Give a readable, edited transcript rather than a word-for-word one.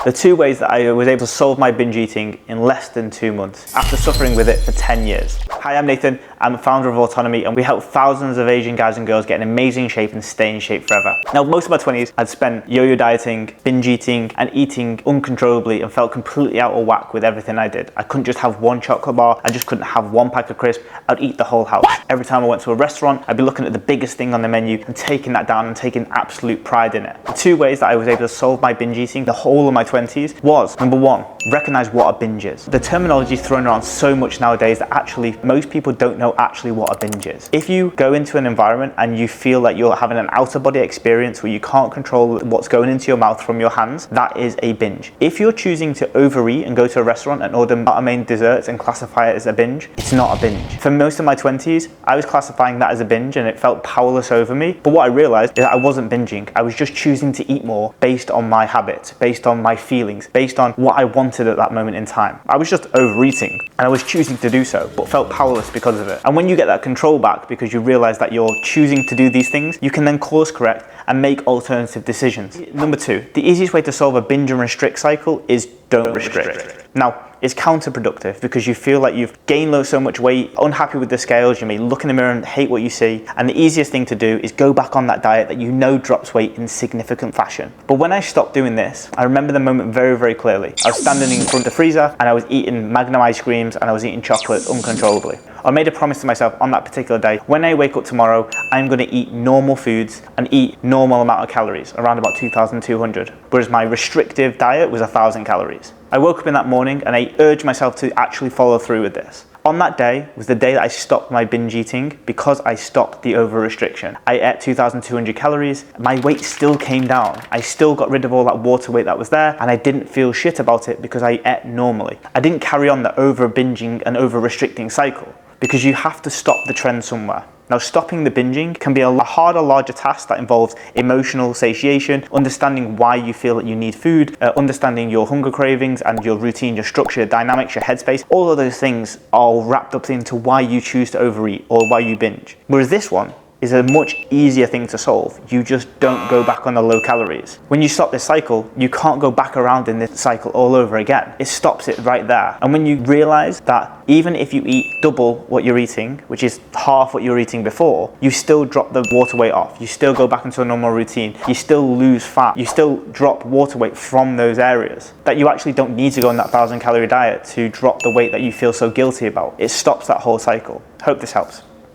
The 2 ways that I was able to solve my binge eating in less than 2 months after suffering with it for 10 years. Hi, I'm Nathan. I'm the founder of Autonomy, and we help thousands of Asian guys and girls get in amazing shape and stay in shape forever. Now, most of my 20s, I'd spent yo-yo dieting, binge eating, and eating uncontrollably and felt completely out of whack with everything I did. I couldn't just have one chocolate bar. I just couldn't have one pack of crisps. I'd eat the whole house. Every time I went to a restaurant, I'd be looking at the biggest thing on the menu and taking that down and taking absolute pride in it. The 2 ways that I was able to solve my binge eating the whole of my 20s was, number 1, recognize what a binge is. The terminology is thrown around so much nowadays that actually most people don't know actually what a binge is. If you go into an environment and you feel like you're having an outer body experience where you can't control what's going into your mouth from your hands, that is a binge. If you're choosing to overeat and go to a restaurant and order our main desserts and classify it as a binge, it's not a binge. For most of my 20s, I was classifying that as a binge and it felt powerless over me. But what I realized is that I wasn't binging. I was just choosing to eat more based on my habits, based on my feelings, based on what I wanted at that moment in time. I was just overeating and I was choosing to do so, but felt powerless because of it. And when you get that control back because you realize that you're choosing to do these things, you can then course correct and make alternative decisions. Number 2, the easiest way to solve a binge and restrict cycle is don't restrict. Now, it's counterproductive because you feel like you've gained so much weight, unhappy with the scales, you may look in the mirror and hate what you see, and the easiest thing to do is go back on that diet that you know drops weight in significant fashion. But when I stopped doing this, I remember the moment very, very clearly. I was standing in front of the freezer and I was eating Magnum ice creams and I was eating chocolate uncontrollably. I made a promise to myself on that particular day, when I wake up tomorrow, I'm gonna eat normal foods and eat normal amount of calories, around about 2,200, whereas my restrictive diet was 1,000 calories. I woke up in that morning and I urged myself to actually follow through with this. On that day was the day that I stopped my binge eating because I stopped the over restriction. I ate 2,200 calories. My weight still came down. I still got rid of all that water weight that was there and I didn't feel shit about it because I ate normally. I didn't carry on the over binging and over restricting cycle because you have to stop the trend somewhere. Now, stopping the binging can be a harder, larger task that involves emotional satiation, understanding why you feel that you need food, understanding your hunger cravings and your routine, your structure, your dynamics, your headspace. All of those things are wrapped up into why you choose to overeat or why you binge. Whereas this one is a much easier thing to solve. You just don't go back on the low calories. When you stop this cycle, you can't go back around in this cycle all over again. It stops it right there. And when you realize that even if you eat double what you're eating, which is half what you were eating before, you still drop the water weight off. You still go back into a normal routine. You still lose fat. You still drop water weight from those areas. That you actually don't need to go on that 1,000 calorie diet to drop the weight that you feel so guilty about. It stops that whole cycle. Hope this helps.